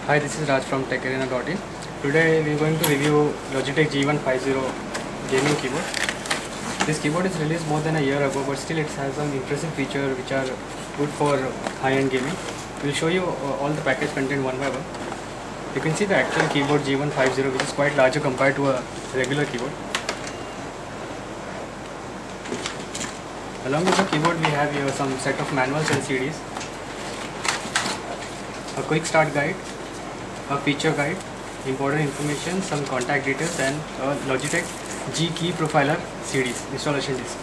Hi, this is Raj from TechArena.in. Today we are going to review Logitech G150 gaming keyboard. This keyboard is released more than a year ago, but still it has some impressive features which are good for high-end gaming. We'll show you all the package content one by one. You can see the actual keyboard G150, which is quite larger compared to a regular keyboard. Along with the keyboard we have here some set of manuals and CDs, a quick start guide, a feature guide, important information, some contact details, and a Logitech G Key Profiler CDs, installation disc.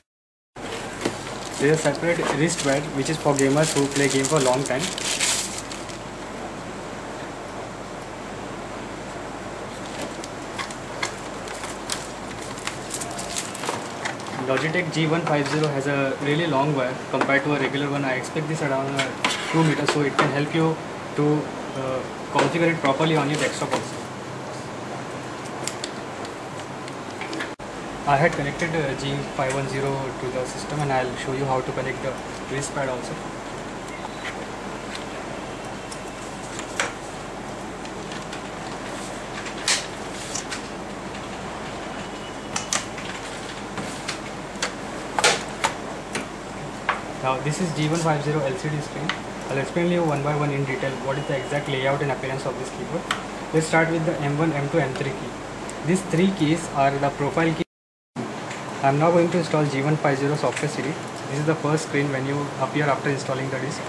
There is a separate wristband which is for gamers who play game for a long time. Logitech G150 has a really long wire compared to a regular one. I expect this around 2 meters, so it can help you to configure it properly on your desktop also. I had connected G510 to the system, and I'll show you how to connect the wristband also. Now this is G150 LCD screen. I'll explain you one by one in detail what is the exact layout and appearance of this keyboard. Let's start with the M1, M2, M3 key. These three keys are the profile key. I'm now going to install G150 software CD. This is the first screen when you appear after installing the disk.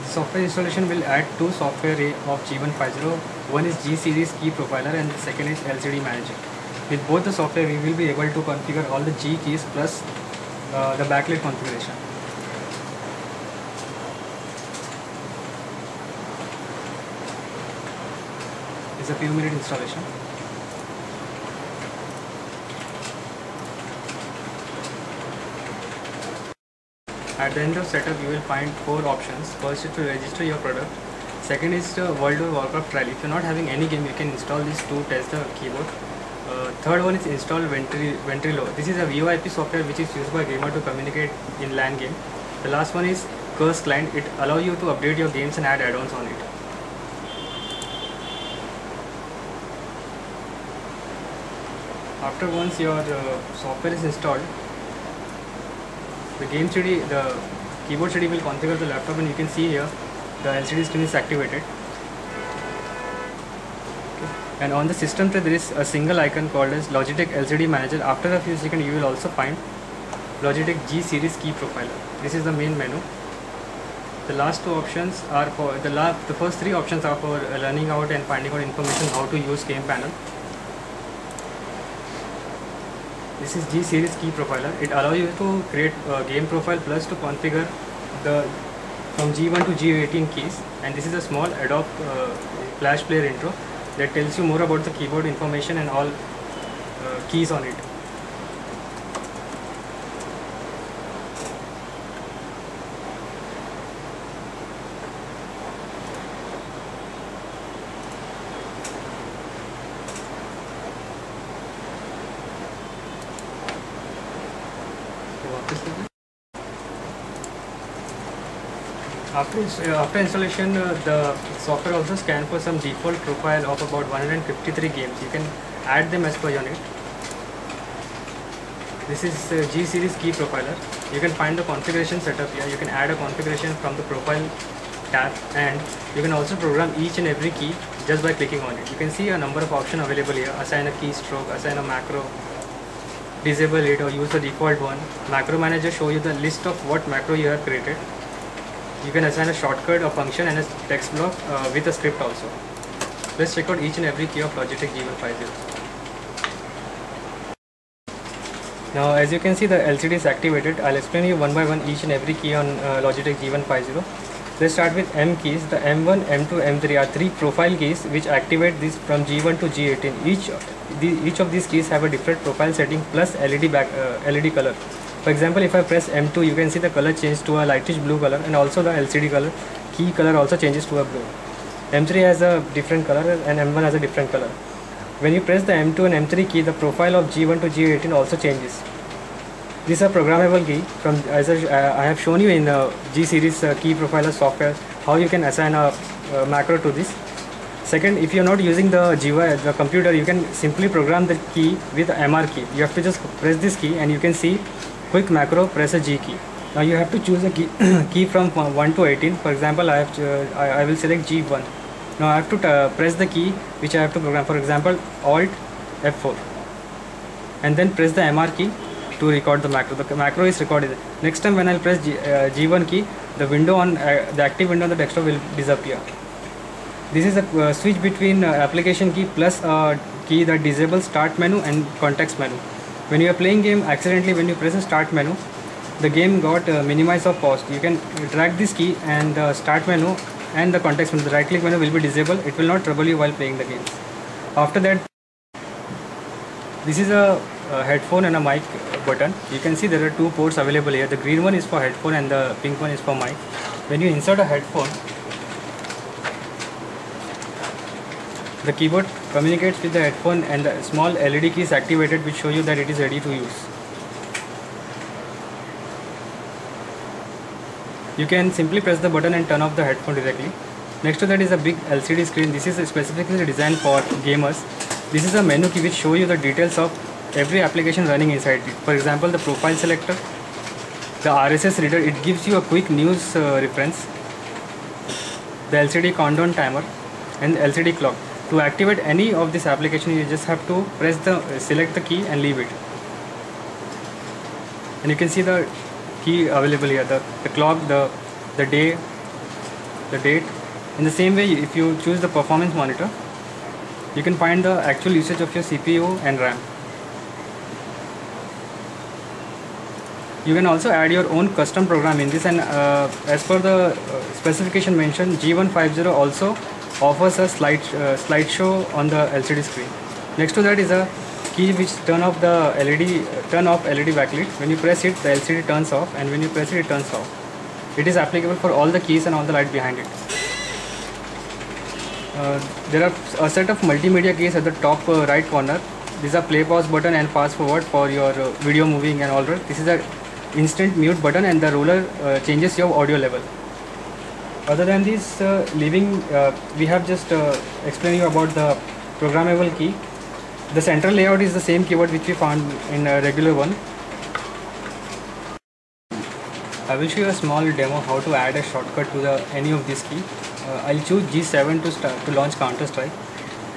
Software installation will add two software of G150. One is G series key profiler and the second is LCD manager. With both the software we will be able to configure all the G keys plus the backlight configuration. It's a few minute installation. At the end of setup you will find four options. First is to register your product. Second is the World of Warcraft trial. If you're not having any game, you can install this to test the keyboard. Third one is install Ventrilo. This is a VoIP software which is used by gamer to communicate in LAN game. The last one is Curse Client. It allows you to update your games and add add-ons on it. After once your software is installed, the game CD, the keyboard CD will configure the laptop, and you can see here the LCD screen is activated. And on the system tray there is a single icon called as Logitech LCD Manager. After a few seconds you will also find Logitech G Series Key Profiler. This is the main menu. The last two options are for the first three options are for learning out and finding out information how to use game panel. This is G Series Key Profiler. It allows you to create a game profile plus to configure the from G1 to G18 keys. And this is a small Adobe Flash Player intro that tells you more about the keyboard information and all keys on it. After installation, the software also scans for some default profile of about 153 games. You can add them as per your need. This is G Series Key Profiler. You can find the configuration setup here. You can add a configuration from the profile tab, and you can also program each and every key just by clicking on it. You can see a number of options available here. Assign a keystroke, assign a macro, disable it or use the default one. Macro Manager show you the list of what macro you have created. You can assign a shortcut, a function, and a text block with a script also. Let's check out each and every key of Logitech G150. Now as you can see the LCD is activated. I'll explain you one by one each and every key on Logitech G150. Let's start with M keys. The M1, M2, M3 are three profile keys which activate this from G1 to G18. Each of these keys have a different profile setting plus LED color. For example, if I press M2, you can see the color change to a lightish blue color, and also the LCD color, key color also changes to a blue. M3 has a different color and M1 has a different color. When you press the M2 and M3 key, the profile of G1 to G18 also changes. These are programmable key from as I have shown you in the G series key profiler software how you can assign a macro to this. Second, if you are not using the GUI, the computer, you can simply program the key with MR key. You have to just press this key and you can see quick macro, press a G key. Now you have to choose a key, key from 1 to 18. For example, I will select G1. Now I have to press the key which I have to program. For example, Alt F4, and then press the MR key to record the macro. The macro is recorded. Next time when I'll press G1 key, the window on the active window on the desktop will disappear. This is a switch between application key plus a key that disables start menu and context menu. When you are playing game accidentally, when you press the start menu, the game got minimized or paused. You can drag this key and the start menu and the context menu, the right click menu will be disabled. It will not trouble you while playing the game. After that, this is a headphone and a mic button. You can see there are two ports available here. The green one is for headphone and the pink one is for mic. When you insert a headphone, the keyboard communicates with the headphone and the small LED key is activated which show you that it is ready to use. You can simply press the button and turn off the headphone directly. Next to that is a big LCD screen. This is specifically designed for gamers. This is a menu key which show you the details of every application running inside it. For example, the profile selector, the RSS reader, it gives you a quick news reference, the LCD countdown timer and the LCD clock. To activate any of this application, you just have to press the select the key and leave it. And you can see the key available here, the clock, the day, the date. In the same way, if you choose the performance monitor, you can find the actual usage of your CPU and RAM. You can also add your own custom program in this, and as per the specification mentioned, G150 also offers a slideshow on the LCD screen. Next to that is a key which turn off LED backlit. When you press it, the LCD turns off, and when you press it, it turns off. It is applicable for all the keys and all the light behind it. There are a set of multimedia keys at the top right corner. These are play, pause button and fast forward for your video moving and all that. This is a instant mute button, and the ruler changes your audio level. Other than this, we have just explained you about the programmable key. The central layout is the same keyboard which we found in a regular one. I will show you a small demo how to add a shortcut to any of these keys. I'll choose G7 to launch Counter-Strike.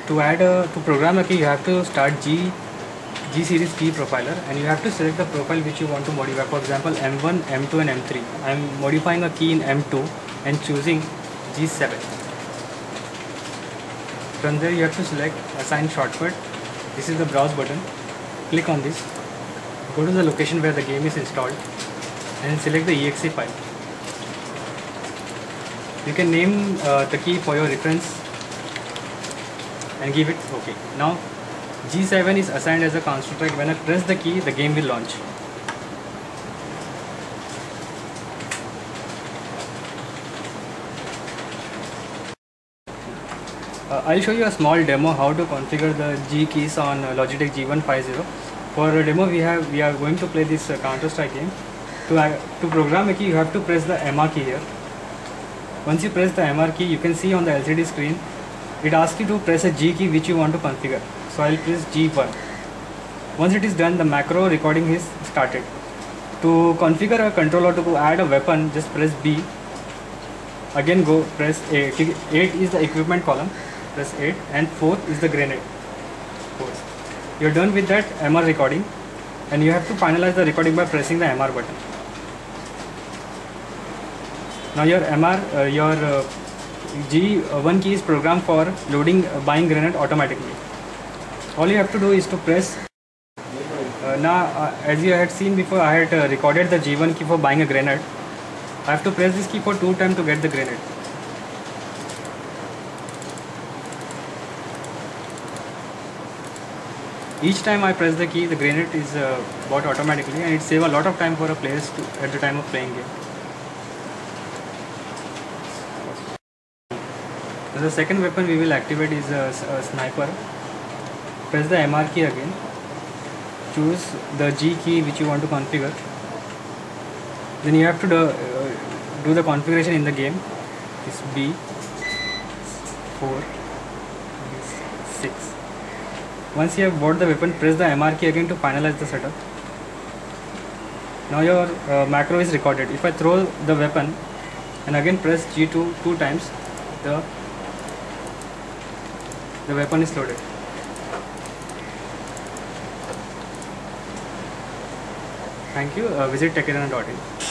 To program a key, you have to start G series key profiler, and you have to select the profile which you want to modify. For example, M1, M2 and M3. I am modifying a key in M2 and choosing G7. From there you have to select assign shortcut. This is the browse button. Click on this. Go to the location where the game is installed and select the exe file. You can name the key for your reference and give it OK. Now G7 is assigned as a Counter-Strike. When I press the key, the game will launch. I'll show you a small demo how to configure the G keys on Logitech G150. For a demo, we are going to play this Counter-Strike game. To program a key, you have to press the MR key here. Once you press the MR key, you can see on the LCD screen, it asks you to press a G key which you want to configure. So I'll press G1. Once it is done, the macro recording is started. To configure a controller to add a weapon, just press B. Again go press 8. 8 is the equipment column. Press 8, and 4 is the grenade. 4. You're done with that MR recording, and you have to finalize the recording by pressing the MR button. Now your G1 key is programmed for loading buying grenade automatically. All you have to do is to press. As you had seen before, I had recorded the G1 key for buying a grenade. I have to press this key for 2 times to get the grenade. Each time I press the key, the grenade is bought automatically, and it saves a lot of time for a players at the time of playing game. So the second weapon we will activate is a sniper. Press the MR key again. choose the G key which you want to configure. Then you have to do the configuration in the game. This B4, B6. Once you have bought the weapon, press the MR key again to finalize the setup. Now your macro is recorded. If I throw the weapon and again press G2 two times, the weapon is loaded. Thank you. Visit techirana.in.